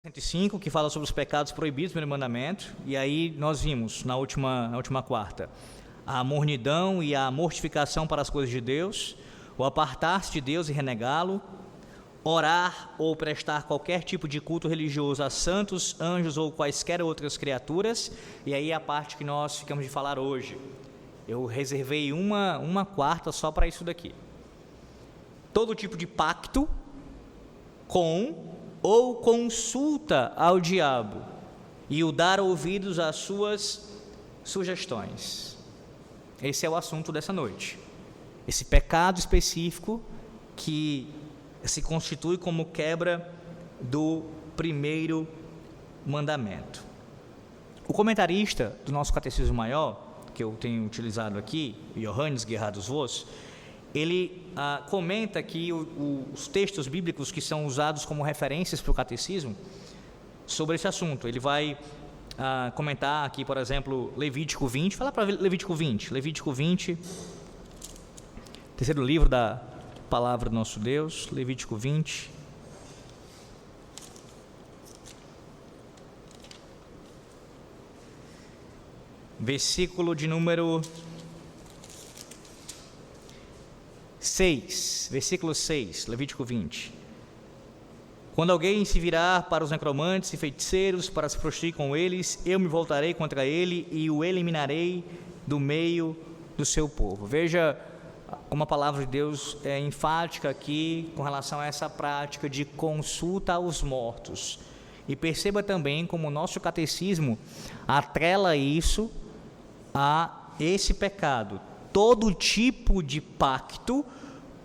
105, que fala sobre os pecados proibidos pelo mandamento, e aí nós vimos na última quarta a mornidão e a mortificação para as coisas de Deus, o apartar-se de Deus e renegá-lo, orar ou prestar qualquer tipo de culto religioso a santos, anjos ou quaisquer outras criaturas, e aí a parte que nós ficamos de falar hoje. Eu reservei uma quarta só para isso daqui. Todo tipo de pacto com ou consulta ao diabo e o dar ouvidos às suas sugestões. Esse é o assunto dessa noite. Esse pecado específico que se constitui como quebra do primeiro mandamento. O comentarista do nosso Catecismo Maior, que eu tenho utilizado aqui, Johannes Gerhardus Voss, ele comenta que os textos bíblicos que são usados como referências para o catecismo sobre esse assunto. Ele vai comentar aqui, por exemplo, Levítico 20. Fala para Levítico 20. Levítico 20, terceiro livro da Palavra do nosso Deus. Levítico 20. Versículo de número 6, versículo 6, Levítico 20. Quando alguém se virar para os necromantes e feiticeiros para se prostituir com eles, eu me voltarei contra ele e o eliminarei do meio do seu povo. Veja como a palavra de Deus é enfática aqui com relação a essa prática de consulta aos mortos. E perceba também como o nosso catecismo atrela isso a esse pecado. Todo tipo de pacto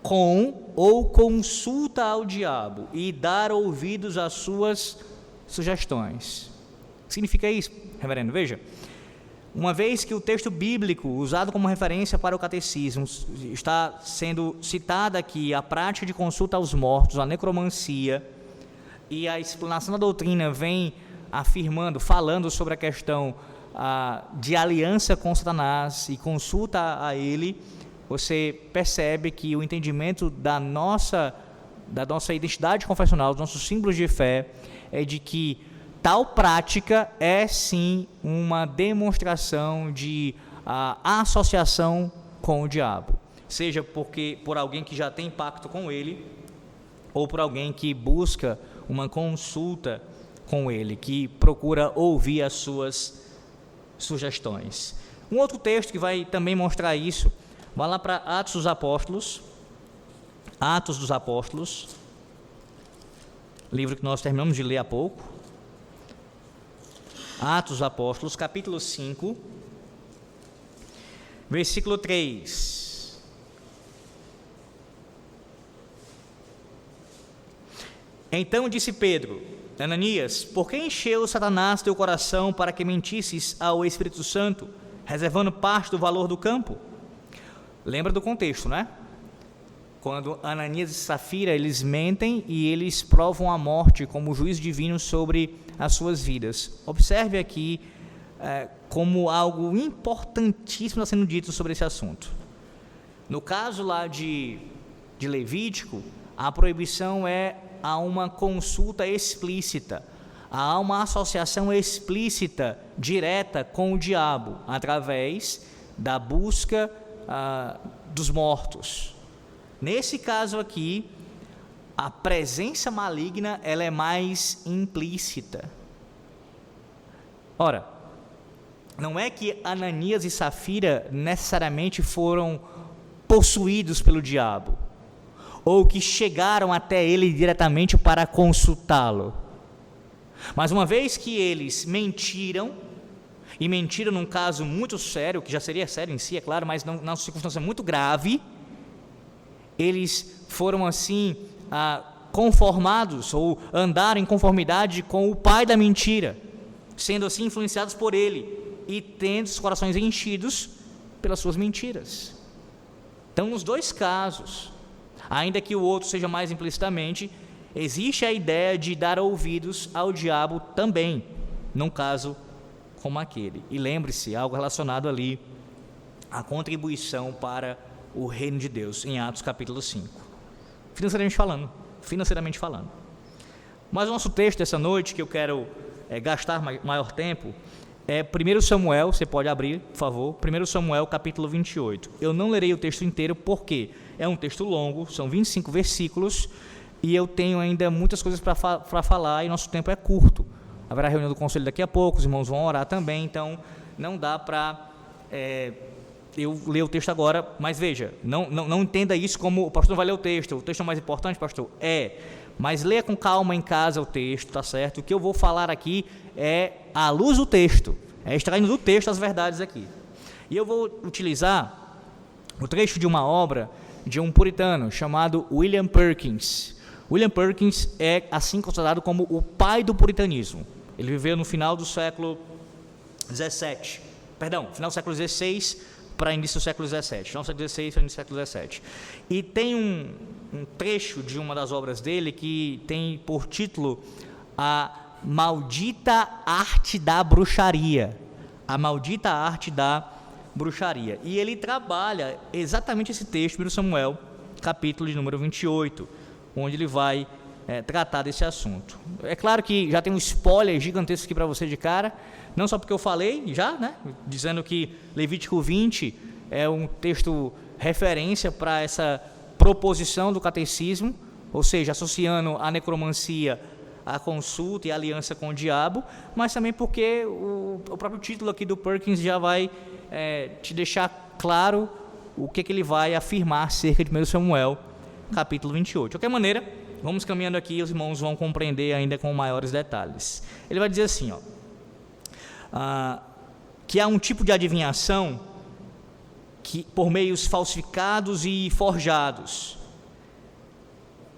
com ou consulta ao diabo e dar ouvidos às suas sugestões. O que significa isso, reverendo? Veja, uma vez que o texto bíblico usado como referência para o catecismo está sendo citada aqui a prática de consulta aos mortos, a necromancia, e a explanação da doutrina vem falando sobre a questão de aliança com Satanás e consulta a ele, você percebe que o entendimento da nossa identidade confessional, dos nossos símbolos de fé, é de que tal prática é sim uma demonstração de associação com o diabo, seja por alguém que já tem pacto com ele, ou por alguém que busca uma consulta com ele, que procura ouvir as suas sugestões. Um outro texto que vai também mostrar isso, vai lá para Atos dos Apóstolos, livro que nós terminamos de ler há pouco. Atos dos Apóstolos, capítulo 5, versículo 3. Então disse Pedro: Ananias, por que encheu Satanás teu coração para que mentisses ao Espírito Santo, reservando parte do valor do campo? Lembra do contexto, né? Quando Ananias e Safira, eles mentem e eles provam a morte como juízo divino sobre as suas vidas. Observe aqui como algo importantíssimo está sendo dito sobre esse assunto. No caso lá de Levítico, a proibição há uma consulta explícita, há uma associação explícita, direta com o diabo, através da busca dos mortos. Nesse caso aqui, a presença maligna ela é mais implícita. Ora, não é que Ananias e Safira necessariamente foram possuídos pelo diabo, ou que chegaram até ele diretamente para consultá-lo. Mas uma vez que eles mentiram, e mentiram num caso muito sério, que já seria sério em si, é claro, mas numa circunstância muito grave, eles foram assim conformados, ou andaram em conformidade com o pai da mentira, sendo assim influenciados por ele, e tendo os corações enchidos pelas suas mentiras. Então, nos dois casos, ainda que o outro seja mais implicitamente, existe a ideia de dar ouvidos ao diabo também, num caso como aquele. E lembre-se, algo relacionado ali à contribuição para o reino de Deus, em Atos capítulo 5. Financeiramente falando. Mas o nosso texto dessa noite, que eu quero gastar maior tempo, é 1 Samuel, você pode abrir, por favor, 1 Samuel capítulo 28. Eu não lerei o texto inteiro porque é um texto longo, são 25 versículos, e eu tenho ainda muitas coisas para falar e nosso tempo é curto. Haverá reunião do conselho daqui a pouco, os irmãos vão orar também, então não dá para eu ler o texto agora, mas veja, não entenda isso como o pastor não vai ler o texto é o mais importante, pastor? Mas leia com calma em casa o texto, tá certo? O que eu vou falar aqui é à luz do texto, é extraindo do texto as verdades aqui. E eu vou utilizar o trecho de uma obra de um puritano chamado William Perkins. William Perkins é assim considerado como o pai do puritanismo. Ele viveu no final do século XVII, final do século XVI para início do século XVII, final do século XVI para início do século XVII. E tem um trecho de uma das obras dele que tem por título A Maldita Arte da Bruxaria. A Maldita Arte da Bruxaria. E ele trabalha exatamente esse texto, 1 Samuel, capítulo de número 28, onde ele vai tratar desse assunto. É claro que já tem um spoiler gigantesco aqui para você de cara, não só porque eu falei já, né, dizendo que Levítico 20 é um texto referência para essa proposição do catecismo, ou seja, associando a necromancia à consulta e à aliança com o diabo, mas também porque o próprio título aqui do Perkins já vai te deixar claro o que ele vai afirmar acerca de 1 Samuel, capítulo 28. De qualquer maneira, vamos caminhando aqui, os irmãos vão compreender ainda com maiores detalhes. Ele vai dizer assim, que há um tipo de adivinhação que, por meios falsificados e forjados,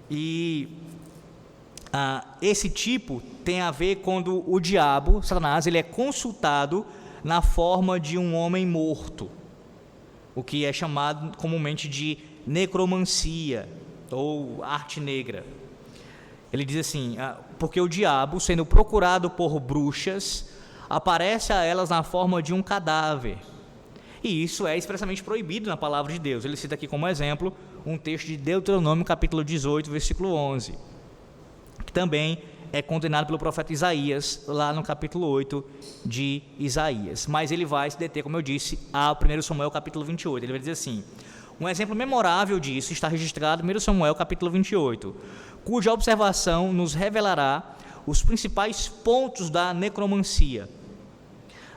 e esse tipo tem a ver quando o diabo, Satanás, ele é consultado na forma de um homem morto, o que é chamado comumente de necromancia ou arte negra. Ele diz assim, porque o diabo, sendo procurado por bruxas, aparece a elas na forma de um cadáver, e isso é expressamente proibido na palavra de Deus. Ele cita aqui como exemplo um texto de Deuteronômio capítulo 18, versículo 11, que também é condenado pelo profeta Isaías, lá no capítulo 8 de Isaías. Mas ele vai se deter, como eu disse, ao 1 Samuel capítulo 28. Ele vai dizer assim, um exemplo memorável disso está registrado em 1 Samuel capítulo 28, cuja observação nos revelará os principais pontos da necromancia.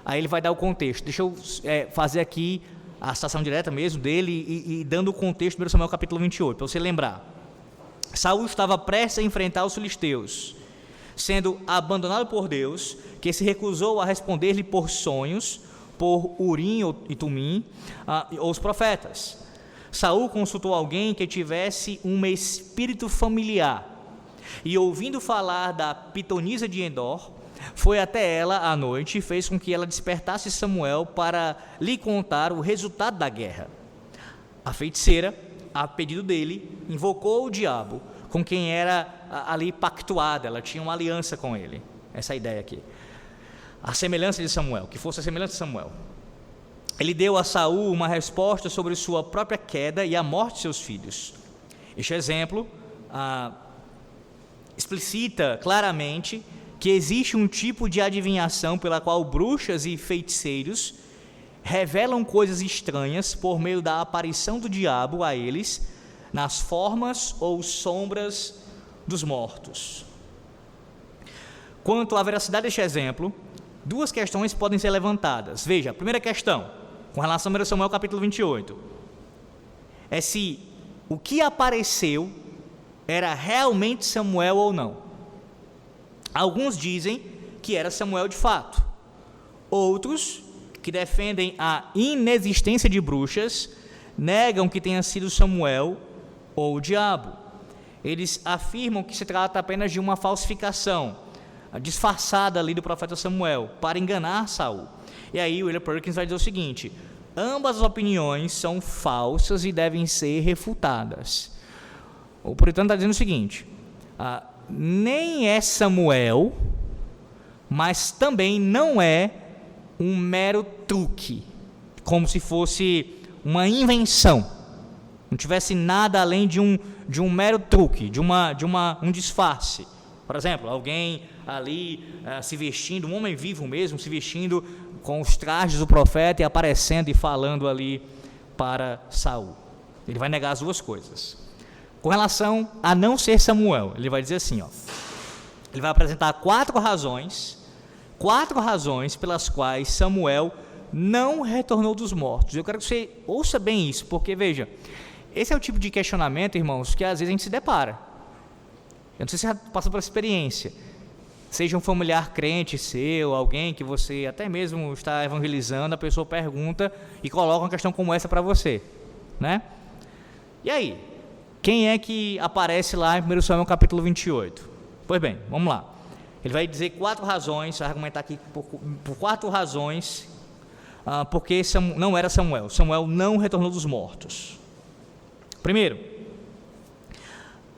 Aí ele vai dar o contexto. Deixa eu fazer aqui a citação direta mesmo dele e dando o contexto de 1 Samuel capítulo 28, para você lembrar. Saul estava prestes a enfrentar os filisteus, sendo abandonado por Deus, que se recusou a responder-lhe por sonhos, por Urim e Tumim, os profetas. Saul consultou alguém que tivesse um espírito familiar, e ouvindo falar da pitonisa de Endor, foi até ela à noite e fez com que ela despertasse Samuel para lhe contar o resultado da guerra. A feiticeira, a pedido dele, invocou o diabo, com quem era ali pactuada, ela tinha uma aliança com ele, essa ideia aqui, a semelhança de Samuel, que fosse a semelhança de Samuel. Ele deu a Saul uma resposta sobre sua própria queda e a morte de seus filhos. Este exemplo explicita claramente que existe um tipo de adivinhação pela qual bruxas e feiticeiros revelam coisas estranhas por meio da aparição do diabo a eles nas formas ou sombras dos mortos. Quanto à veracidade deste exemplo, duas questões podem ser levantadas. Veja, a primeira questão, com relação a 1 Samuel capítulo 28, é se o que apareceu era realmente Samuel ou não. Alguns dizem que era Samuel de fato. Outros, que defendem a inexistência de bruxas, negam que tenha sido Samuel ou o diabo. Eles afirmam que se trata apenas de uma falsificação disfarçada ali do profeta Samuel para enganar Saul. E aí o William Perkins vai dizer o seguinte: ambas as opiniões são falsas e devem ser refutadas. O puritano está dizendo o seguinte: nem é Samuel, mas também não é um mero truque, como se fosse uma invenção, não tivesse nada além de um mero truque, de um disfarce, Por exemplo, alguém ali se vestindo, um homem vivo mesmo, se vestindo com os trajes do profeta e aparecendo e falando ali para Saul. Ele vai negar as duas coisas. Com relação a não ser Samuel, ele vai dizer assim, ele vai apresentar quatro razões pelas quais Samuel não retornou dos mortos. Eu quero que você ouça bem isso, porque veja, esse é o tipo de questionamento, irmãos, que às vezes a gente se depara. Eu não sei se você passou por essa experiência, seja um familiar crente seu, alguém que você até mesmo está evangelizando, a pessoa pergunta e coloca uma questão como essa para você, né? E aí, quem é que aparece lá em 1 Samuel capítulo 28? Pois bem, vamos lá. Ele vai dizer quatro razões, vai argumentar aqui por quatro razões, porque não era Samuel. Samuel não retornou dos mortos. Primeiro,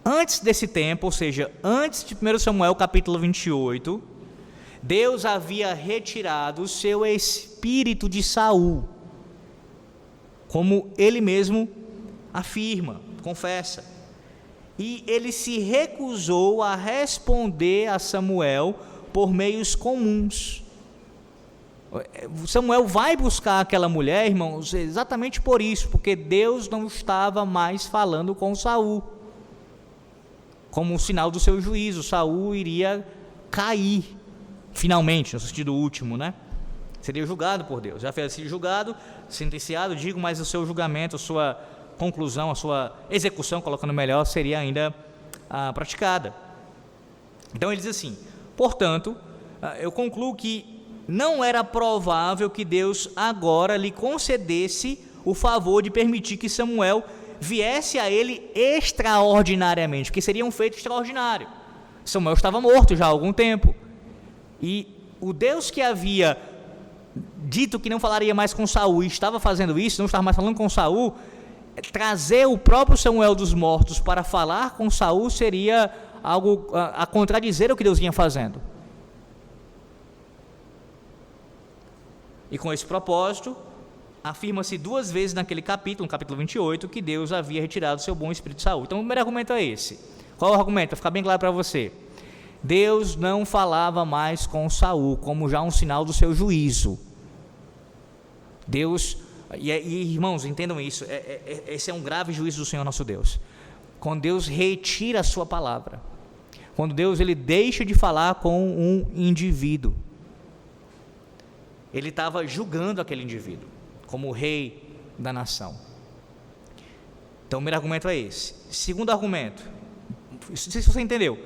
antes desse tempo, ou seja, antes de 1 Samuel capítulo 28, Deus havia retirado o seu espírito de Saul, como ele mesmo afirma, confessa. E ele se recusou a responder a Samuel por meios comuns. Samuel vai buscar aquela mulher, irmãos, exatamente por isso, porque Deus não estava mais falando com Saul. Como um sinal do seu juízo, Saul iria cair, finalmente, no sentido último, né? Seria julgado por Deus. Já foi sido julgado, sentenciado, digo, mas o seu julgamento, a sua conclusão, a sua execução, colocando melhor, seria ainda praticada. Então ele diz assim: portanto, eu concluo que não era provável que Deus agora lhe concedesse o favor de permitir que Samuel viesse a ele extraordinariamente, porque seria um feito extraordinário. Samuel estava morto já há algum tempo, e o Deus que havia dito que não falaria mais com Saul e estava fazendo isso, não estava mais falando com Saul, trazer o próprio Samuel dos mortos para falar com Saul seria algo a contradizer o que Deus vinha fazendo. E com esse propósito, afirma-se duas vezes naquele capítulo, no capítulo 28, que Deus havia retirado o seu bom espírito de Saul. Então o primeiro argumento é esse. Qual é o argumento? Para ficar bem claro para você. Deus não falava mais com Saul, como já um sinal do seu juízo. Deus, e irmãos, entendam isso, esse é um grave juízo do Senhor nosso Deus. Quando Deus retira a sua palavra, quando Deus ele deixa de falar com um indivíduo, ele estava julgando aquele indivíduo como o rei da nação. Então o primeiro argumento é esse. Segundo argumento, não sei se você entendeu,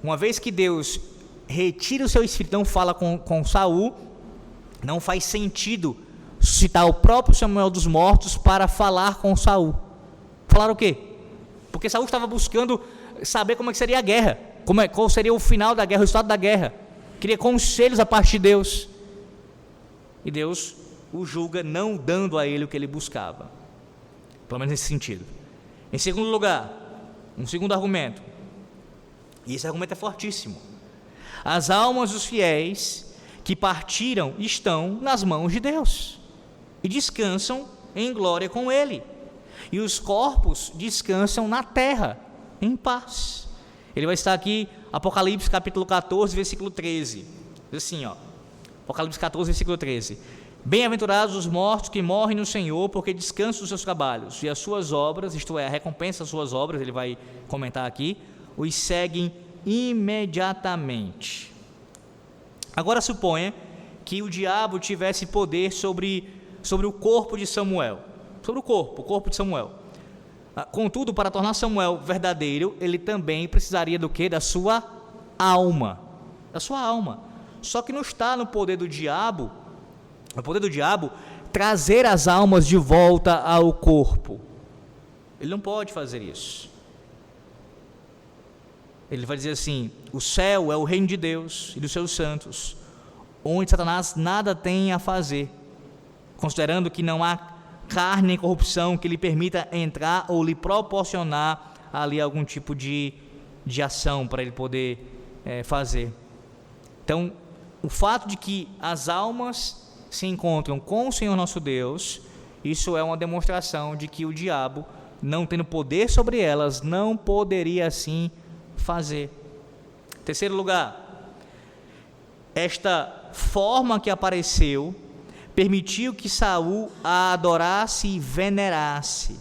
uma vez que Deus retira o seu espírito, não fala com Saul, não faz sentido citar o próprio Samuel dos mortos para falar com Saul. Falar o quê? Porque Saul estava buscando saber como é que seria a guerra, qual seria o final da guerra, o estado da guerra, queria conselhos a parte de Deus, e Deus o julga não dando a ele o que ele buscava, pelo menos nesse sentido. Em segundo lugar, um segundo argumento, e esse argumento é fortíssimo: as almas dos fiéis que partiram estão nas mãos de Deus e descansam em glória com Ele, e os corpos descansam na terra em paz. Ele vai estar aqui, Apocalipse capítulo 14, versículo 13, diz assim, Apocalipse 14, versículo 13: bem-aventurados os mortos que morrem no Senhor, porque descansam dos seus trabalhos, e as suas obras, isto é, a recompensa das suas obras, ele vai comentar aqui, os seguem imediatamente. Agora suponha que o diabo tivesse poder sobre o corpo de Samuel, sobre o corpo de Samuel. Contudo, para tornar Samuel verdadeiro, ele também precisaria do quê? Da sua alma. Só que não está no poder do diabo, trazer as almas de volta ao corpo. Ele não pode fazer isso. Ele vai dizer assim: o céu é o reino de Deus e dos seus santos, onde Satanás nada tem a fazer, considerando que não há carne nem corrupção que lhe permita entrar ou lhe proporcionar ali algum tipo de ação para ele poder fazer. Então, o fato de que as almas se encontram com o Senhor nosso Deus, isso é uma demonstração de que o diabo, não tendo poder sobre elas, não poderia assim fazer. Terceiro lugar, esta forma que apareceu permitiu que Saul a adorasse e venerasse,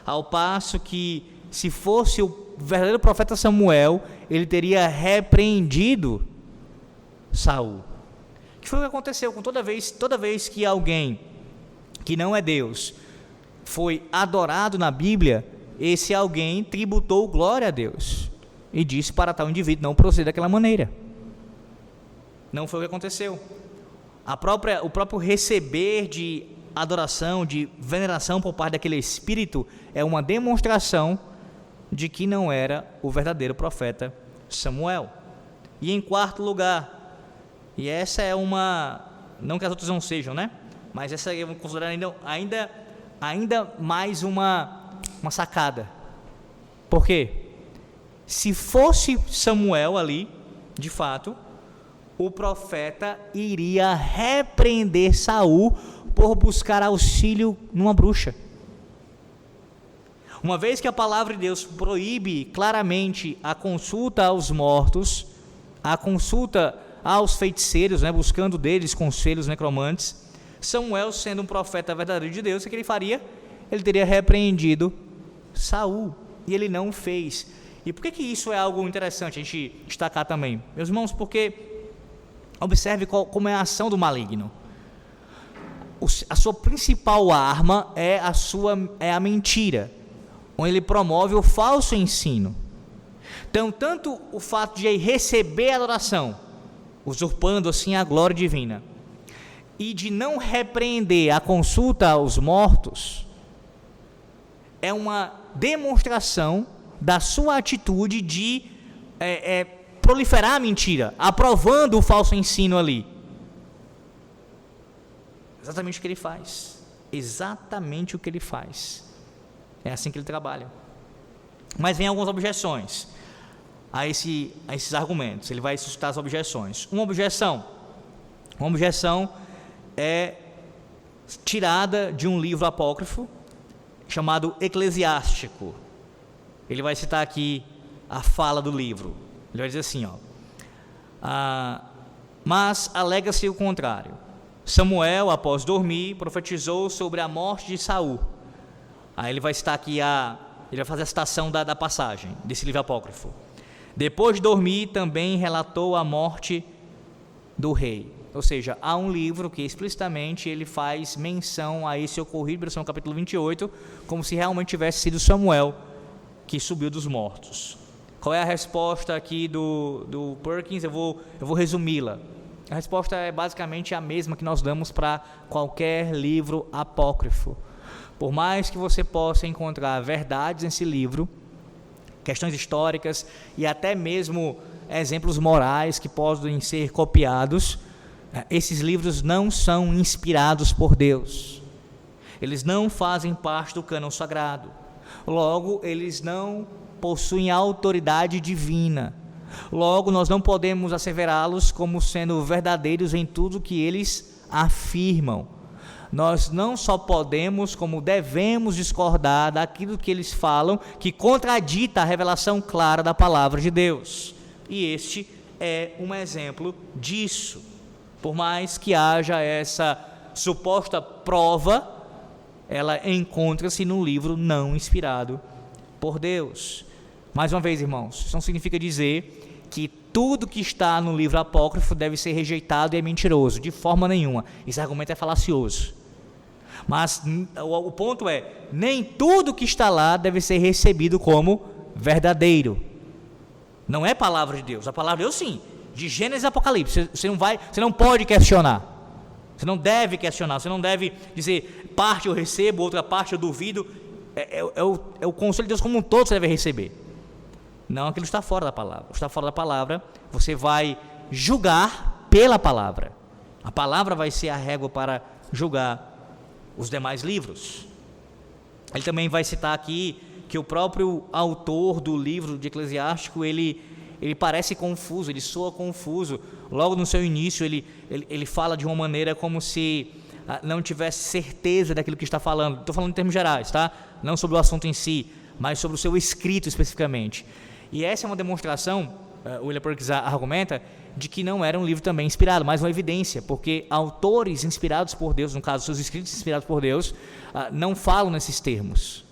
ao passo que, se fosse o verdadeiro profeta Samuel, ele teria repreendido Saul. Que foi o que aconteceu com toda vez que alguém que não é Deus foi adorado na Bíblia, esse alguém tributou glória a Deus e disse para tal indivíduo não proceder daquela maneira. Não foi o que aconteceu. O próprio receber de adoração, de veneração por parte daquele espírito é uma demonstração de que não era o verdadeiro profeta Samuel. E em quarto lugar, e essa é uma, não que as outras não sejam, né? Mas essa eu vou considerar ainda mais uma sacada. Por quê? Se fosse Samuel ali, de fato, o profeta iria repreender Saul por buscar auxílio numa bruxa. Uma vez que a palavra de Deus proíbe claramente a consulta aos mortos, a consulta aos feiticeiros, né, buscando deles conselhos necromantes, Samuel, sendo um profeta verdadeiro de Deus, o que ele faria? Ele teria repreendido Saul, e ele não fez. E por que isso é algo interessante a gente destacar também? Meus irmãos, porque observe como é a ação do maligno. A sua principal arma é a mentira, onde ele promove o falso ensino. Então, tanto o fato de receber a adoração, usurpando assim a glória divina, e de não repreender a consulta aos mortos, é uma demonstração da sua atitude de proliferar a mentira, aprovando o falso ensino ali. Exatamente o que ele faz. Exatamente o que ele faz. É assim que ele trabalha. Mas vem algumas objeções a esses argumentos. Ele vai suscitar as objeções. Uma objeção é tirada de um livro apócrifo chamado Eclesiástico. Ele vai citar aqui a fala do livro. Ele vai dizer assim, mas alega-se o contrário. Samuel, após dormir, profetizou sobre a morte de Saul. Aí ele vai citar aqui ele vai fazer a citação da passagem desse livro apócrifo. Depois de dormir, também relatou a morte do rei. Ou seja, há um livro que explicitamente ele faz menção a esse ocorrido, no capítulo 28, como se realmente tivesse sido Samuel que subiu dos mortos. Qual é a resposta aqui do Perkins? Eu vou resumi-la. A resposta é basicamente a mesma que nós damos para qualquer livro apócrifo. Por mais que você possa encontrar verdades nesse livro, questões históricas e até mesmo exemplos morais que podem ser copiados, esses livros não são inspirados por Deus. Eles não fazem parte do cânon sagrado. Logo, eles não possuem autoridade divina. Logo, nós não podemos asseverá-los como sendo verdadeiros em tudo que eles afirmam. Nós não só podemos, como devemos discordar daquilo que eles falam, que contradita a revelação clara da palavra de Deus. E este é um exemplo disso. Por mais que haja essa suposta prova, ela encontra-se num livro não inspirado por Deus. Mais uma vez, irmãos, isso não significa dizer que tudo que está no livro apócrifo deve ser rejeitado e é mentiroso, de forma nenhuma. Esse argumento é falacioso. Mas o ponto é, nem tudo que está lá deve ser recebido como verdadeiro. Não é palavra de Deus. A palavra de Deus, sim, de Gênesis e Apocalipse. Você não pode questionar. Você não deve questionar. Você não deve dizer, parte eu recebo, outra parte eu duvido. É o conselho de Deus como um todo você deve receber. Não aquilo que está fora da palavra. O que está fora da palavra, você vai julgar pela palavra. A palavra vai ser a régua para julgar os demais livros. Ele também vai citar aqui que o próprio autor do livro de Eclesiástico, ele parece confuso, ele soa confuso. Logo no seu início, ele fala de uma maneira como se não tivesse certeza daquilo que está falando. Estou falando em termos gerais, tá? Não sobre o assunto em si, mas sobre o seu escrito especificamente. E essa é uma demonstração William Perkins argumenta de que não era um livro também inspirado, mas uma evidência, porque autores inspirados por Deus, no caso, seus escritos inspirados por Deus, não falam nesses termos.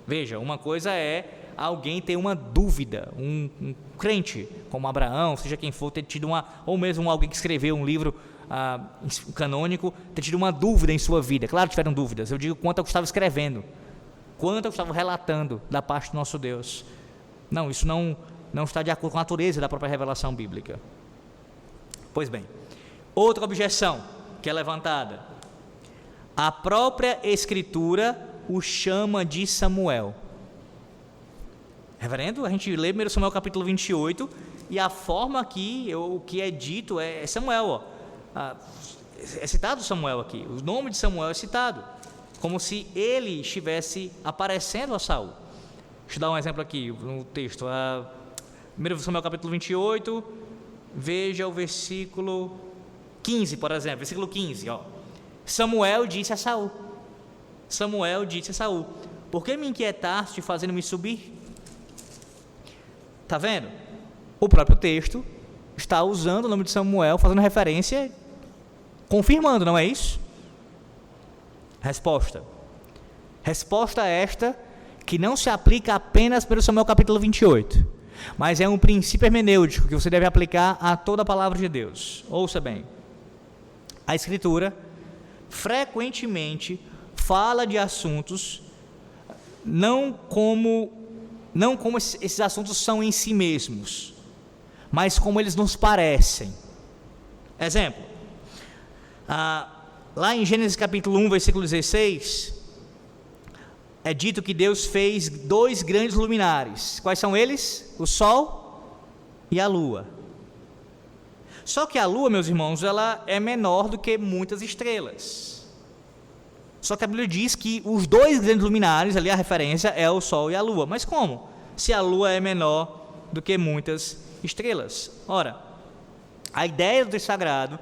Veja, uma coisa é alguém ter uma dúvida, um crente, como Abraão, seja quem for, ter tido ou mesmo alguém que escreveu um livro canônico, ter tido uma dúvida em sua vida. Claro que tiveram dúvidas, eu digo quanto eu estava escrevendo, quanto eu estava relatando da parte do nosso Deus. Não, isso não está de acordo com a natureza da própria revelação bíblica. Pois bem, outra objeção que é levantada: a própria Escritura o chama de Samuel. Reverendo, a gente lê 1 Samuel capítulo 28 e a forma aqui, o que é dito é Samuel. É citado Samuel aqui, o nome de Samuel é citado, como se ele estivesse aparecendo a Saul. Deixa eu dar um exemplo aqui no texto. 1 Samuel capítulo 28, veja o versículo 15, por exemplo. Versículo 15, Samuel disse a Saul: por que me inquietaste fazendo-me subir? Está vendo? O próprio texto está usando o nome de Samuel, fazendo referência, confirmando, não é isso? Resposta esta, que não se aplica apenas para o Samuel capítulo 28, mas é um princípio hermenêutico que você deve aplicar a toda a palavra de Deus. Ouça bem, a Escritura frequentemente fala de assuntos não como esses assuntos são em si mesmos, mas como eles nos parecem. Exemplo, lá em Gênesis capítulo 1, versículo 16, é dito que Deus fez 2 grandes luminares. Quais são eles? O Sol e a Lua. Só que a Lua, meus irmãos, ela é menor do que muitas estrelas. Só que a Bíblia diz que os 2 grandes luminares, ali a referência é o Sol e a Lua. Mas como? Se a Lua é menor do que muitas estrelas. Ora, a ideia do texto sagrado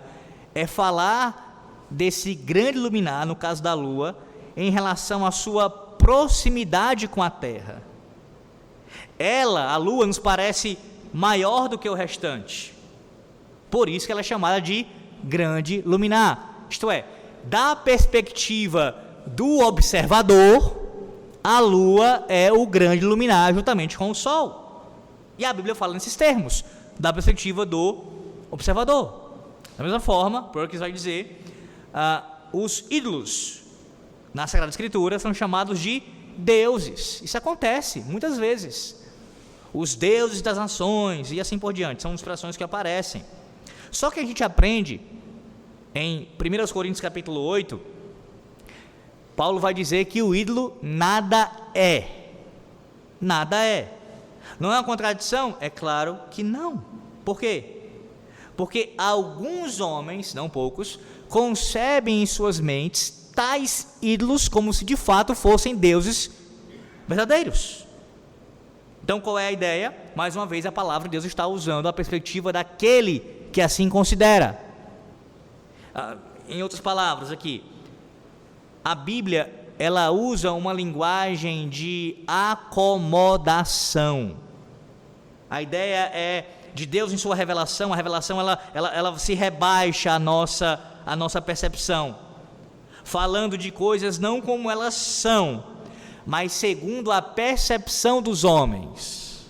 é falar desse grande luminar, no caso da Lua, em relação à sua proximidade com a Terra. A Lua, nos parece maior do que o restante. Por isso que ela é chamada de grande luminar. Isto é, da perspectiva do observador, a Lua é o grande luminar juntamente com o Sol. E a Bíblia fala nesses termos, da perspectiva do observador. Da mesma forma, Perkins vai dizer, os ídolos na Sagrada Escritura são chamados de deuses. Isso acontece muitas vezes. Os deuses das nações e assim por diante, são expressões que aparecem. Só que a gente aprende em 1 Coríntios capítulo 8, Paulo vai dizer que o ídolo nada é. Nada é. Não é uma contradição? É claro que não. Por quê? Porque alguns homens, não poucos, concebem em suas mentes tais ídolos como se de fato fossem deuses verdadeiros. Então qual é a ideia? Mais uma vez a palavra de Deus está usando a perspectiva daquele que assim considera. Em outras palavras aqui, a Bíblia, ela usa uma linguagem de acomodação. A ideia é de Deus em sua revelação. A revelação ela se rebaixa à nossa percepção, falando de coisas não como elas são, mas segundo a percepção dos homens.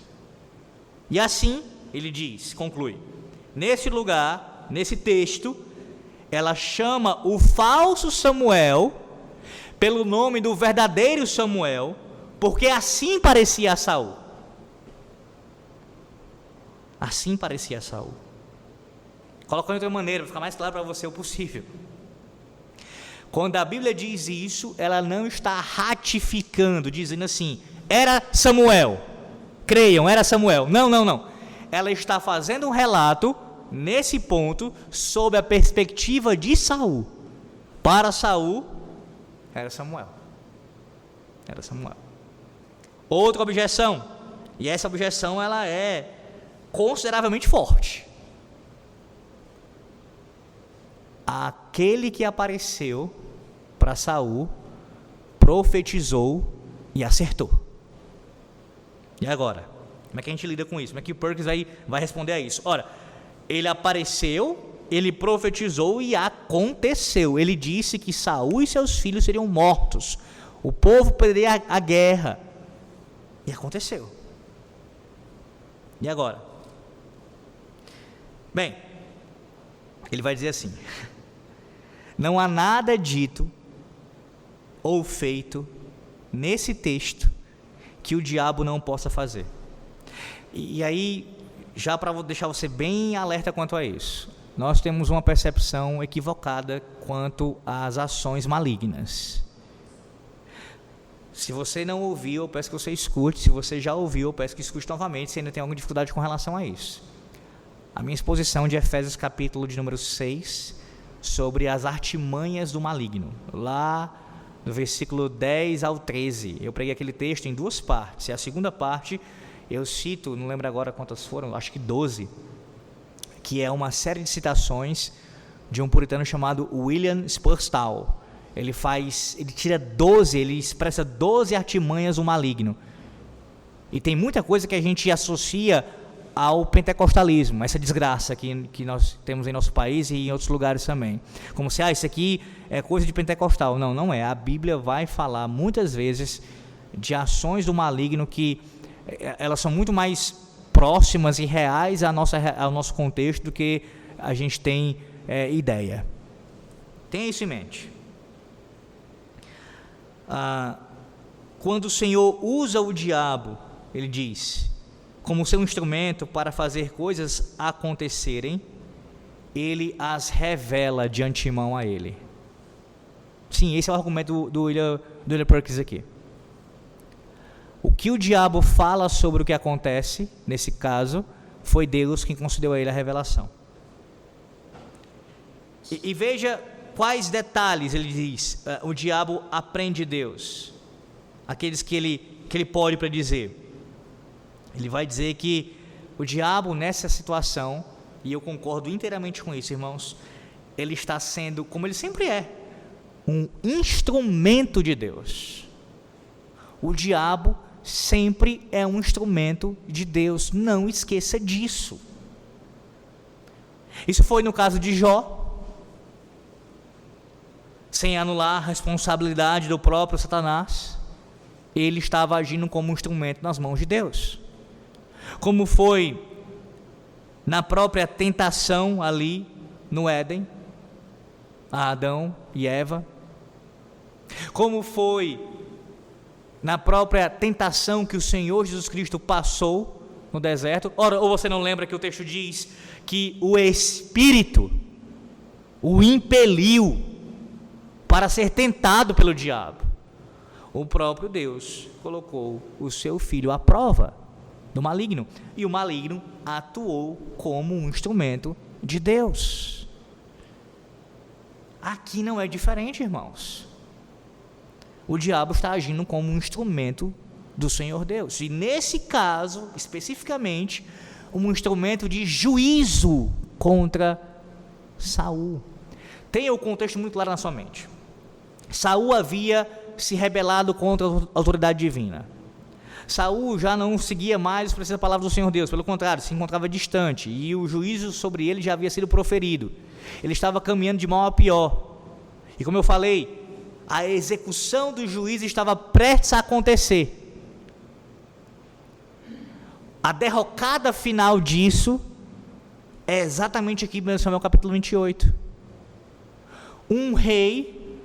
E assim, ele diz, conclui, nesse lugar, nesse texto, ela chama o falso Samuel pelo nome do verdadeiro Samuel, porque assim parecia a Saul. Assim parecia a Saul. Colocando de outra maneira, para ficar mais claro para você o possível. Quando a Bíblia diz isso, ela não está ratificando, dizendo assim, era Samuel, creiam, era Samuel. Não. Ela está fazendo um relato, nesse ponto, sob a perspectiva de Saul. Para Saul, era Samuel. Era Samuel. Outra objeção, e essa objeção ela é consideravelmente forte. Aquele que apareceu para Saul profetizou e acertou. E agora? Como é que a gente lida com isso? Como é que o Perkins vai responder a isso? Ora, ele apareceu, ele profetizou e aconteceu. Ele disse que Saul e seus filhos seriam mortos. O povo perderia a guerra. E aconteceu. E agora? Bem, ele vai dizer assim: não há nada dito ou feito nesse texto que o diabo não possa fazer. E aí, já para deixar você bem alerta quanto a isso, nós temos uma percepção equivocada quanto às ações malignas. Se você não ouviu, eu peço que você escute. Se você já ouviu, eu peço que escute novamente, se ainda tem alguma dificuldade com relação a isso. A minha exposição de Efésios capítulo de número 6, sobre as artimanhas do maligno, lá no versículo 10 ao 13, eu preguei aquele texto em duas partes, e a segunda parte eu cito, não lembro agora quantas foram, acho que 12, que é uma série de citações de um puritano chamado William Spurstall. Ele tira 12, ele expressa 12 artimanhas do maligno. E tem muita coisa que a gente associa ao pentecostalismo, essa desgraça que nós temos em nosso país e em outros lugares também. Como se, isso aqui é coisa de pentecostal. Não, não é. A Bíblia vai falar muitas vezes de ações do maligno que elas são muito mais próximas e reais ao nosso contexto do que a gente tem ideia. Tenha isso em mente. Quando o Senhor usa o diabo, ele diz, como seu instrumento para fazer coisas acontecerem, ele as revela de antemão a ele. Sim, esse é o argumento do William Perkins aqui. O que o diabo fala sobre o que acontece, nesse caso, foi Deus quem concedeu a ele a revelação. E veja quais detalhes ele diz, o diabo aprende de Deus, aqueles que ele pode predizer. Ele vai dizer que o diabo nessa situação, e eu concordo inteiramente com isso, irmãos, ele está sendo, como ele sempre é, um instrumento de Deus. O diabo sempre é um instrumento de Deus, não esqueça disso. Isso foi no caso de Jó, sem anular a responsabilidade do próprio Satanás, ele estava agindo como um instrumento nas mãos de Deus. Como foi na própria tentação ali no Éden, a Adão e Eva, como foi na própria tentação que o Senhor Jesus Cristo passou no deserto. Ora, ou você não lembra que o texto diz que o Espírito o impeliu para ser tentado pelo diabo? O próprio Deus colocou o seu filho à prova do maligno, e o maligno atuou como um instrumento de Deus. Aqui não é diferente, irmãos. O diabo está agindo como um instrumento do Senhor Deus, e nesse caso, especificamente, um instrumento de juízo contra Saul. Tenha o contexto muito claro na sua mente. Saul havia se rebelado contra a autoridade divina. Saul já não seguia mais os preceitos da palavra do Senhor Deus, pelo contrário, se encontrava distante, e o juízo sobre ele já havia sido proferido. Ele estava caminhando de mal a pior, e como eu falei, a execução do juízo estava prestes a acontecer. A derrocada final disso é exatamente aqui em Samuel capítulo 28. Um rei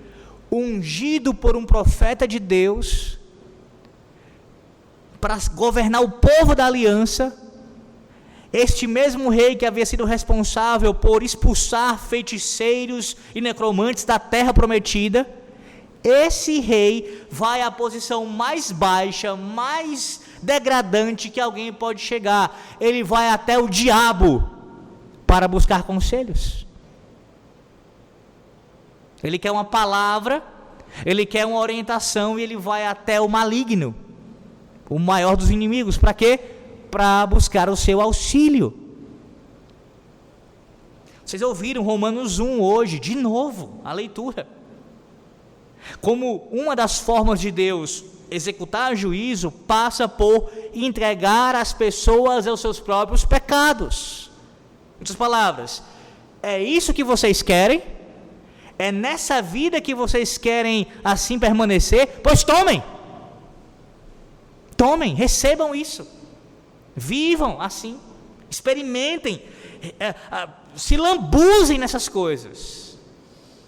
ungido por um profeta de Deus para governar o povo da aliança, este mesmo rei que havia sido responsável por expulsar feiticeiros e necromantes da terra prometida, esse rei vai à posição mais baixa, mais degradante que alguém pode chegar. Ele vai até o diabo para buscar conselhos. Ele quer uma palavra, ele quer uma orientação, e ele vai até o maligno, o maior dos inimigos. Para quê? Para buscar o seu auxílio. Vocês ouviram Romanos 1 hoje, de novo, a leitura. Como uma das formas de Deus executar juízo passa por entregar as pessoas aos seus próprios pecados. Em outras palavras, é isso que vocês querem? É nessa vida que vocês querem assim permanecer? Pois tomem! Tomem, recebam isso. Vivam assim. Experimentem. Se lambuzem nessas coisas.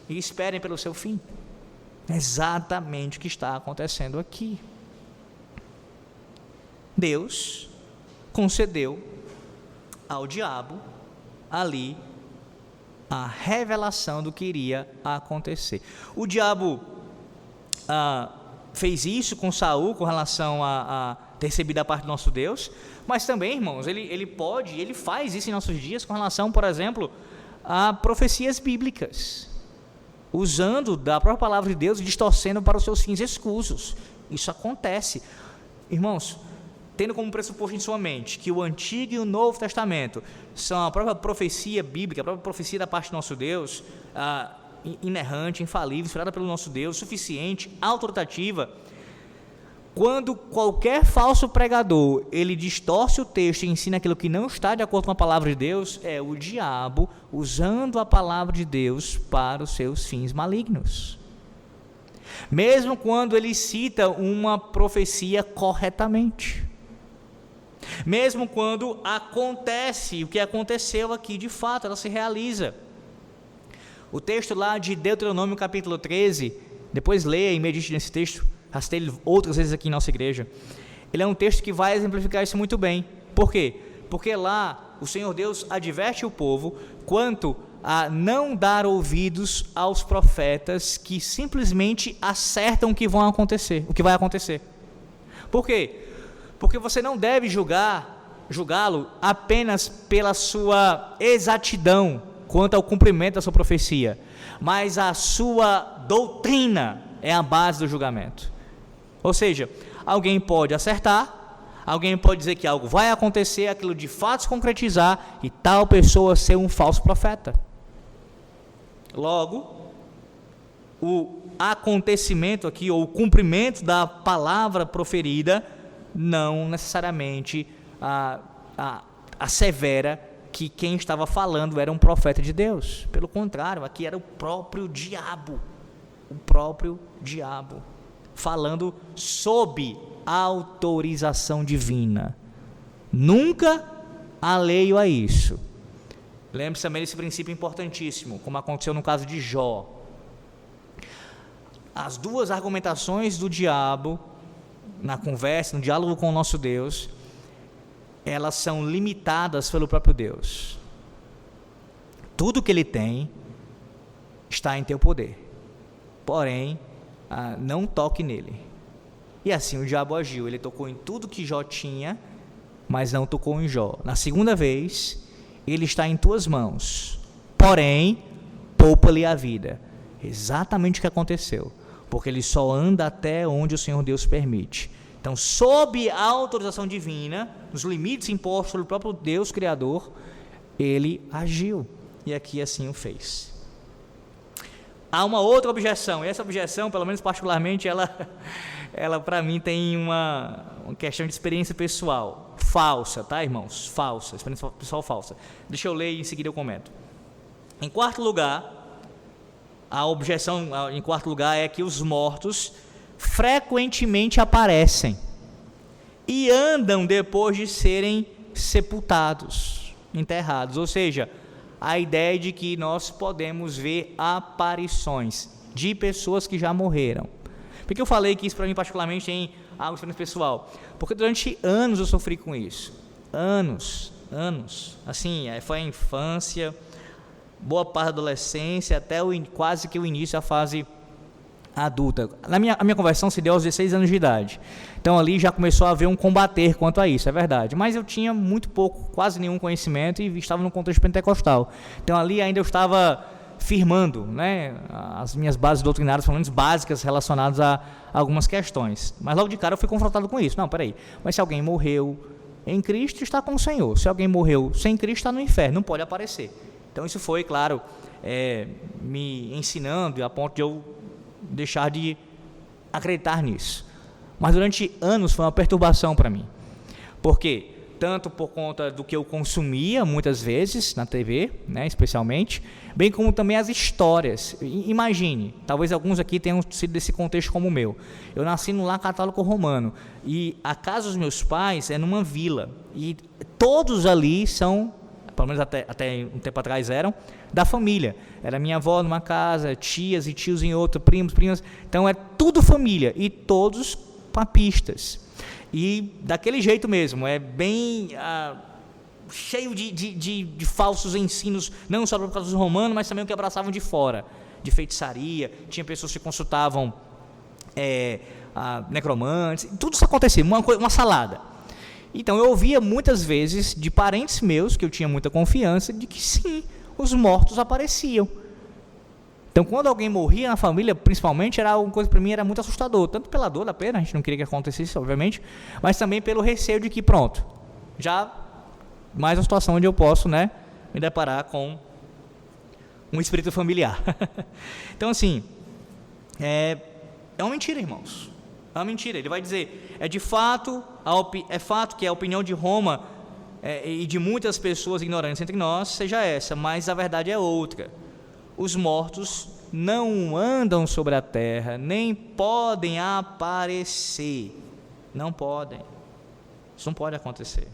E esperem pelo seu fim. É exatamente o que está acontecendo aqui. Deus concedeu ao diabo ali a revelação do que iria acontecer. O diabo fez isso com Saul com relação a ter recebido a parte do nosso Deus, mas também, irmãos, ele faz isso em nossos dias com relação, por exemplo, a profecias bíblicas, usando da própria palavra de Deus e distorcendo para os seus fins escusos. Isso acontece. Irmãos, tendo como pressuposto em sua mente que o Antigo e o Novo Testamento são a própria profecia bíblica, a própria profecia da parte do nosso Deus, inerrante, infalível, inspirada pelo nosso Deus, suficiente, autoritativa, quando qualquer falso pregador, ele distorce o texto e ensina aquilo que não está de acordo com a palavra de Deus, é o diabo usando a palavra de Deus para os seus fins malignos. Mesmo quando ele cita uma profecia corretamente. Mesmo quando acontece o que aconteceu aqui, de fato, ela se realiza. O texto lá de Deuteronômio capítulo 13, depois leia e medite nesse texto, rastei ele outras vezes aqui em nossa igreja. Ele é um texto que vai exemplificar isso muito bem. Por quê? Porque lá o Senhor Deus adverte o povo quanto a não dar ouvidos aos profetas que simplesmente acertam o que vai acontecer. Por quê? Porque você não deve julgá-lo apenas pela sua exatidão quanto ao cumprimento da sua profecia, mas a sua doutrina é a base do julgamento. Ou seja, alguém pode acertar, alguém pode dizer que algo vai acontecer, aquilo de fato se concretizar e tal pessoa ser um falso profeta. Logo, o acontecimento aqui, ou o cumprimento da palavra proferida, não necessariamente assevera que quem estava falando era um profeta de Deus. Pelo contrário, aqui era o próprio diabo, falando sob autorização divina, nunca alheio a isso. Lembre-se também desse princípio importantíssimo, como aconteceu no caso de Jó. As duas argumentações do diabo na conversa, no diálogo com o nosso Deus, elas são limitadas pelo próprio Deus. Tudo que ele tem está em teu poder, porém não toque nele. E assim o diabo agiu, ele tocou em tudo que Jó tinha, mas não tocou em Jó. Na segunda vez, ele está em tuas mãos, porém poupa-lhe a vida. Exatamente o que aconteceu, porque ele só anda até onde o Senhor Deus permite. Então, sob a autorização divina, nos limites impostos pelo próprio Deus Criador, ele agiu, e aqui assim o fez. Há uma outra objeção, e essa objeção, pelo menos particularmente, ela para mim tem uma questão de experiência pessoal, falsa, tá, irmãos? Falsa, experiência pessoal falsa. Deixa eu ler e em seguida eu comento. Em quarto lugar, a objeção é que os mortos frequentemente aparecem e andam depois de serem sepultados, enterrados, ou seja, a ideia de que nós podemos ver aparições de pessoas que já morreram. Por que eu falei que isso para mim particularmente tem algo experiência pessoal? Porque durante anos eu sofri com isso, anos, assim, foi a infância, boa parte da adolescência, até quase que o início da fase adulta. A minha conversão se deu aos 16 anos de idade, então ali já começou a haver um combater quanto a isso, é verdade, mas eu tinha muito pouco, quase nenhum conhecimento e estava no contexto pentecostal, então ali ainda eu estava firmando, né, as minhas bases doutrinárias, pelo menos básicas, relacionadas a algumas questões, mas logo de cara eu fui confrontado com isso. Não, peraí, mas se alguém morreu em Cristo, está com o Senhor, se alguém morreu sem Cristo, está no inferno, não pode aparecer. Então isso foi, claro, me ensinando a ponto de eu deixar de acreditar nisso. mas durante anos foi uma perturbação para mim. Por quê? Tanto por conta do que eu consumia muitas vezes na TV, né, especialmente, bem como também as histórias. Imagine, talvez alguns aqui tenham sido desse contexto como o meu. Eu nasci no lar católico romano e a casa dos meus pais é numa vila e todos ali são, pelo menos até um tempo atrás eram, da família. Era minha avó numa casa, tias e tios em outra, primos, primas. Então é tudo família e todos papistas. E daquele jeito mesmo, é bem cheio de falsos ensinos, não só por causa dos romanos, mas também o que abraçavam de fora, de feitiçaria. Tinha pessoas que consultavam necromantes, tudo isso acontecia, uma salada. Então eu ouvia muitas vezes de parentes meus, que eu tinha muita confiança, de que sim, os mortos apareciam. Então, quando alguém morria na família, principalmente, era uma coisa para mim era muito assustador, tanto pela dor da perda, a gente não queria que acontecesse, obviamente, mas também pelo receio de que, pronto, já mais uma situação onde eu posso, né, me deparar com um espírito familiar. Então, assim, é uma mentira, irmãos, é uma mentira. Ele vai dizer, é fato que a opinião de Roma e de muitas pessoas ignorantes entre nós seja essa, mas a verdade é outra. Os mortos não andam sobre a terra, nem podem aparecer. Não podem. Isso não pode acontecer.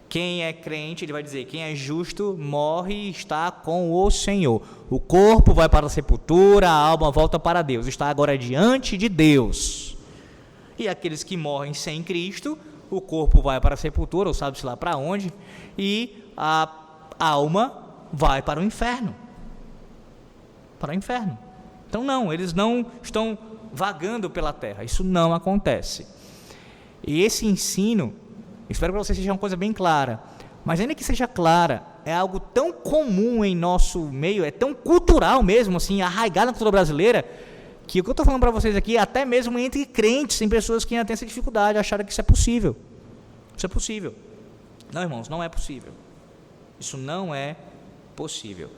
Quem é crente, ele vai dizer, quem é justo morre e está com o Senhor. O corpo vai para a sepultura, a alma volta para Deus. Está agora diante de Deus. E aqueles que morrem sem Cristo, o corpo vai para a sepultura, ou sabe-se lá para onde, e a alma vai para o inferno. Para o inferno. Então não, eles não estão vagando pela terra, isso não acontece. E esse ensino, espero que para vocês seja uma coisa bem clara, mas ainda que seja clara, é algo tão comum em nosso meio, é tão cultural mesmo, assim, arraigado na cultura brasileira, que o que eu estou falando para vocês aqui, até mesmo entre crentes, tem pessoas que ainda têm essa dificuldade, acharam que isso é possível. Isso é possível. Não, irmãos, não é possível. Isso não é possível.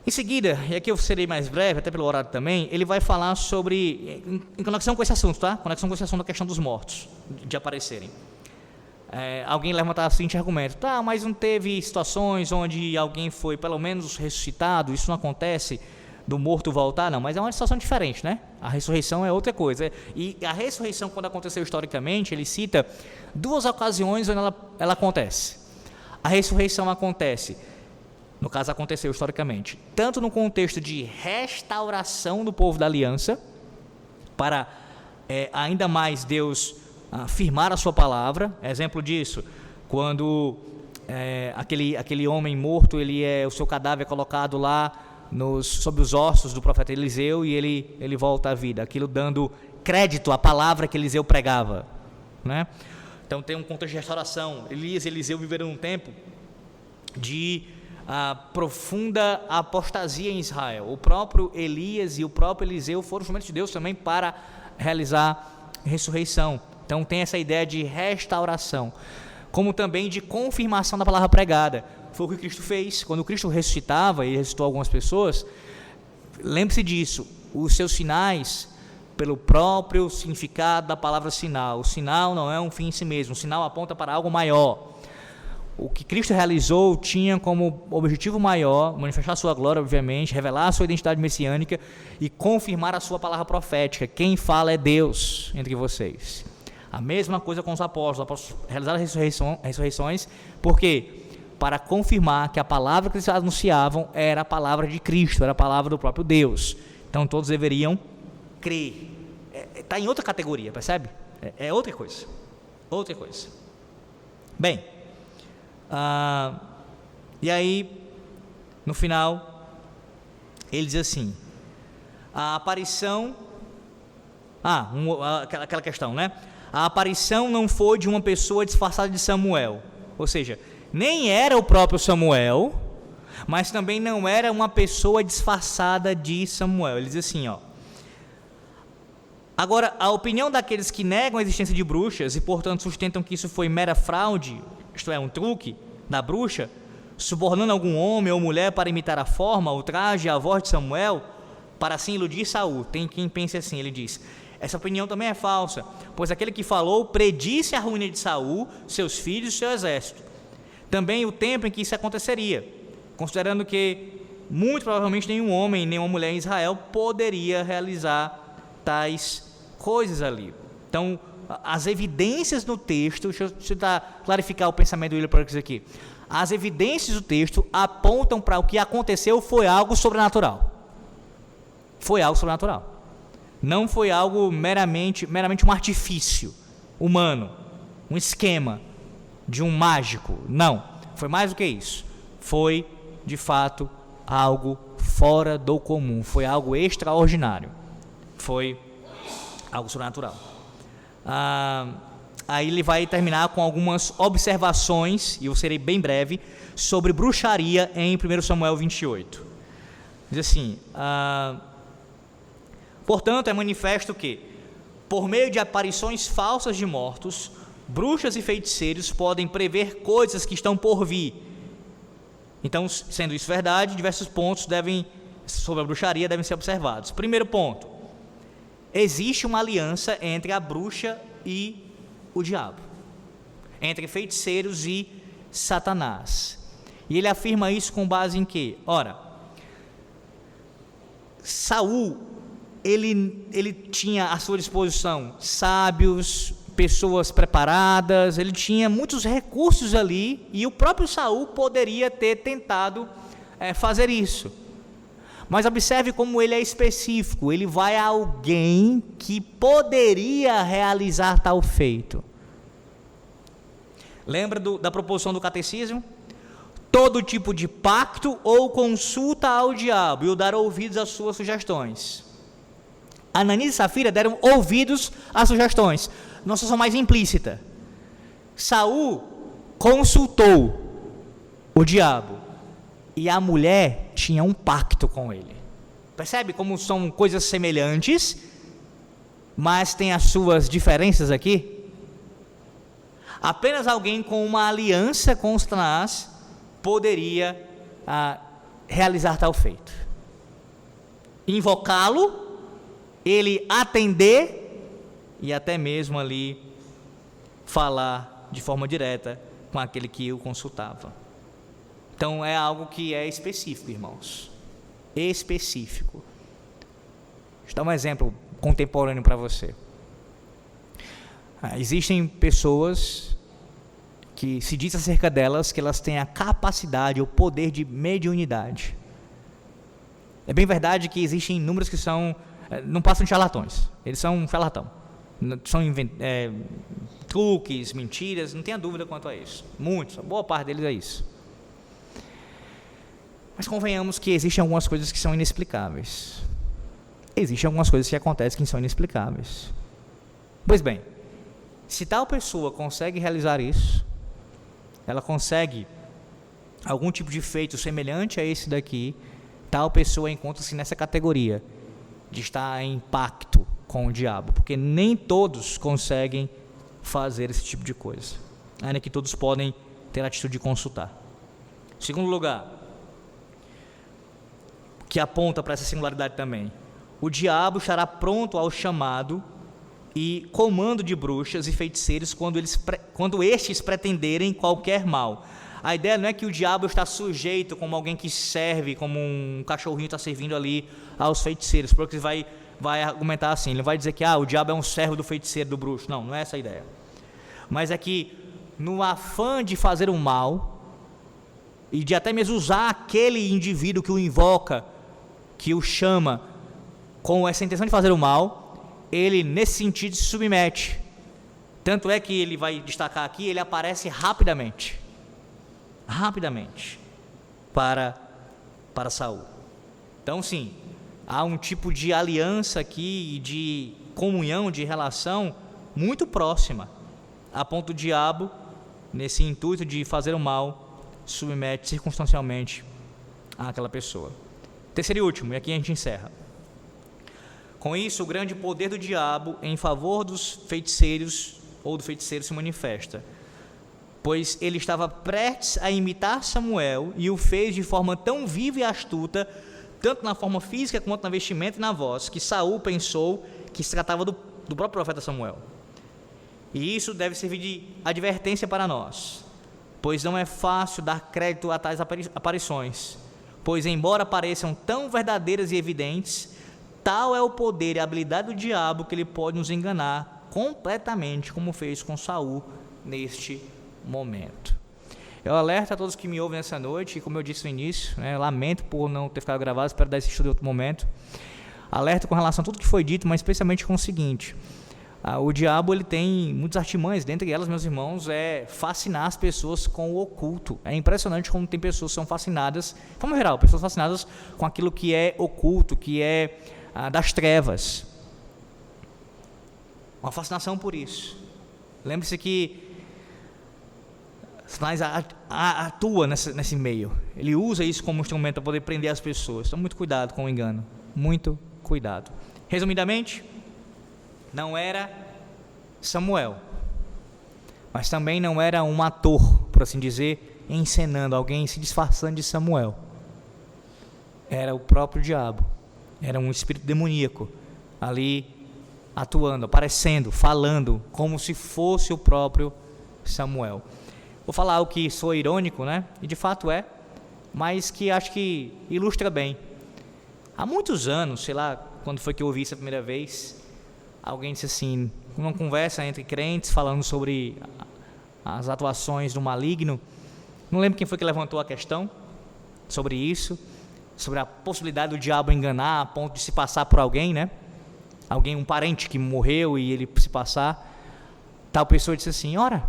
Em seguida, e aqui eu serei mais breve, até pelo horário também, ele vai falar sobre, em conexão com esse assunto, tá? Conexão com esse assunto da questão dos mortos, de aparecerem. Alguém levantar o seguinte argumento, tá, mas não teve situações onde alguém foi pelo menos ressuscitado, isso não acontece, do morto voltar? Não, mas é uma situação diferente, né? A ressurreição é outra coisa. E a ressurreição, quando aconteceu historicamente, ele cita duas ocasiões onde ela acontece. A ressurreição acontece, no caso aconteceu historicamente, tanto no contexto de restauração do povo da aliança, para ainda mais Deus firmar a sua palavra. Exemplo disso, quando aquele homem morto, o seu cadáver é colocado lá sob os ossos do profeta Eliseu e ele volta à vida, aquilo dando crédito à palavra que Eliseu pregava, né? Então tem um contexto de restauração. Elias e Eliseu viveram um tempo de profunda apostasia em Israel. O próprio Elias e o próprio Eliseu foram instrumentos de Deus também para realizar ressurreição. Então tem essa ideia de restauração, como também de confirmação da palavra pregada. Foi o que Cristo fez. Quando Cristo ressuscitava, e ressuscitou algumas pessoas, lembre-se disso, os seus sinais, pelo próprio significado da palavra sinal. O sinal não é um fim em si mesmo, o sinal aponta para algo maior. O que Cristo realizou tinha como objetivo maior manifestar a sua glória, obviamente, revelar a sua identidade messiânica e confirmar a sua palavra profética. Quem fala é Deus entre vocês. A mesma coisa com os apóstolos realizaram as ressurreições, por quê? Para confirmar que a palavra que eles anunciavam era a palavra de Cristo, era a palavra do próprio Deus. Então todos deveriam crer. Está em outra categoria, percebe? É outra coisa. Outra coisa. Bem, e aí, no final, ele diz assim, a aparição, aquela questão, né? A aparição não foi de uma pessoa disfarçada de Samuel, ou seja, nem era o próprio Samuel, mas também não era uma pessoa disfarçada de Samuel. Ele diz assim, agora, a opinião daqueles que negam a existência de bruxas e, portanto, sustentam que isso foi mera fraude, isto é, um truque da bruxa, subornando algum homem ou mulher para imitar a forma, o traje e a voz de Samuel, para assim iludir Saul. Tem quem pense assim, ele diz, essa opinião também é falsa, pois aquele que falou predisse a ruína de Saul, seus filhos e seu exército. Também o tempo em que isso aconteceria, considerando que muito provavelmente nenhum homem, nenhuma mulher em Israel poderia realizar tais coisas ali. Então, as evidências no texto, deixa eu clarificar o pensamento do William Perkins aqui. As evidências do texto apontam para o que aconteceu foi algo sobrenatural. Foi algo sobrenatural. Não foi algo meramente um artifício humano, um esquema de um mágico. Não, foi mais do que isso. Foi, de fato, algo fora do comum. Foi algo extraordinário. Foi algo sobrenatural. Aí ele vai terminar com algumas observações, e eu serei bem breve, sobre bruxaria em 1 Samuel 28. Diz assim: portanto, é manifesto que, por meio de aparições falsas de mortos, bruxas e feiticeiros podem prever coisas que estão por vir. Então, sendo isso verdade, diversos pontos sobre a bruxaria devem ser observados. Primeiro ponto: existe uma aliança entre a bruxa e o diabo, entre feiticeiros e Satanás. E ele afirma isso com base em quê? Ora, Saul, ele tinha à sua disposição sábios, pessoas preparadas, ele tinha muitos recursos ali, e o próprio Saul poderia ter tentado fazer isso. Mas observe como ele é específico, ele vai a alguém que poderia realizar tal feito. Lembra da proposição do catecismo? Todo tipo de pacto ou consulta ao diabo e o dar ouvidos às suas sugestões. Ananias e Safira deram ouvidos às sugestões, numa situação mais implícita. Saul consultou o diabo e a mulher tinha um pacto com ele. Percebe como são coisas semelhantes, mas tem as suas diferenças aqui? Apenas alguém com uma aliança com Satanás poderia realizar tal feito. Invocá-lo, ele atender e até mesmo ali falar de forma direta com aquele que o consultava. Então é algo que é específico, irmãos. Específico. Deixa eu dar um exemplo contemporâneo para você. Existem pessoas que se diz acerca delas que elas têm a capacidade, o poder de mediunidade. É bem verdade que existem números que não passam de charlatões. Eles são um charlatão. São truques, mentiras, não tenha dúvida quanto a isso. Muitos, a boa parte deles é isso. Mas convenhamos que existem algumas coisas que são inexplicáveis. Existem algumas coisas que acontecem que são inexplicáveis. Pois bem, se tal pessoa consegue realizar isso, ela consegue algum tipo de feito semelhante a esse daqui, tal pessoa encontra-se nessa categoria de estar em pacto com o diabo, porque nem todos conseguem fazer esse tipo de coisa, ainda que todos podem ter a atitude de consultar. Segundo lugar, que aponta para essa singularidade também, o diabo estará pronto ao chamado e comando de bruxas e feiticeiros quando estes pretenderem qualquer mal. A ideia não é que o diabo está sujeito como alguém que serve, como um cachorrinho está servindo ali aos feiticeiros, porque vai argumentar assim, ele vai dizer que o diabo é um servo do feiticeiro, do bruxo. Não é essa a ideia. Mas é que no afã de fazer o mal e de até mesmo usar aquele indivíduo que o invoca, que o chama com essa intenção de fazer o mal, ele nesse sentido se submete. Tanto é que ele vai destacar aqui, ele aparece rapidamente para Saul. Então sim, há um tipo de aliança aqui, de comunhão, de relação muito próxima, a ponto do diabo, nesse intuito de fazer o mal, submete circunstancialmente àquela pessoa. Terceiro e último, e aqui a gente encerra. Com isso, o grande poder do diabo em favor dos feiticeiros ou do feiticeiro se manifesta, pois ele estava prestes a imitar Samuel e o fez de forma tão viva e astuta, tanto na forma física quanto na vestimenta e na voz, que Saul pensou que se tratava do do próprio profeta Samuel. E isso deve servir de advertência para nós, pois não é fácil dar crédito a tais aparições, pois embora pareçam tão verdadeiras e evidentes, tal é o poder e a habilidade do diabo que ele pode nos enganar completamente, como fez com Saul neste momento. Eu alerto a todos que me ouvem nessa noite, e como eu disse no início, lamento por não ter ficado gravado, espero dar esse estudo em outro momento. Alerto com relação a tudo que foi dito, mas especialmente com o seguinte: o diabo ele tem muitas artimanhas, dentre elas, meus irmãos, é fascinar as pessoas com o oculto. É impressionante como tem pessoas que são fascinadas, de forma geral, pessoas fascinadas com aquilo que é oculto, que é das trevas. Uma fascinação por isso. Lembre-se que Satanás atua nesse meio. Ele usa isso como instrumento para poder prender as pessoas. Então, muito cuidado com o engano. Muito cuidado. Resumidamente, não era Samuel, mas também não era um ator, por assim dizer, encenando alguém, se disfarçando de Samuel. Era o próprio diabo. Era um espírito demoníaco ali atuando, aparecendo, falando, como se fosse o próprio Samuel. Vou falar algo que soa irônico, e de fato é, mas que acho que ilustra bem. Há muitos anos, sei lá, quando foi que eu ouvi isso a primeira vez, alguém disse assim, numa conversa entre crentes, falando sobre as atuações do maligno, não lembro quem foi que levantou a questão sobre isso, sobre a possibilidade do diabo enganar a ponto de se passar por alguém, alguém, um parente que morreu e ele se passar. Tal pessoa disse assim: ora,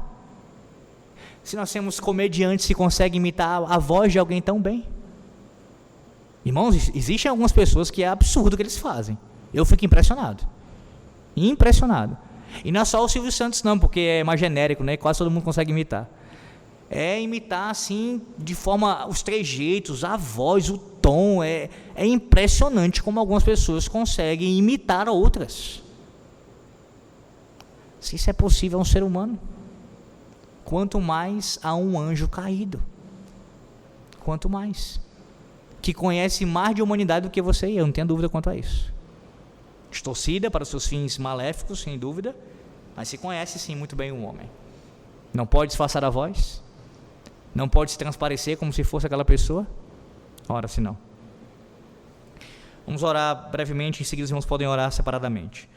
se nós temos comediantes que conseguem imitar a voz de alguém tão bem. Irmãos, existem algumas pessoas que é absurdo o que eles fazem. Eu fico impressionado. E não é só o Silvio Santos não, porque é mais genérico, quase todo mundo consegue imitar. É imitar assim, de forma, os trejeitos, a voz, o tom, é impressionante como algumas pessoas conseguem imitar outras. Se isso é possível a um ser humano, quanto mais a um anjo caído, quanto mais, que conhece mais de humanidade do que você e eu, não tenho dúvida quanto a isso. Distorcida para os seus fins maléficos, sem dúvida, mas se conhece sim muito bem um homem. Não pode disfarçar a voz, não pode se transparecer como se fosse aquela pessoa. Ora, se não. Vamos orar brevemente, em seguida os irmãos podem orar separadamente.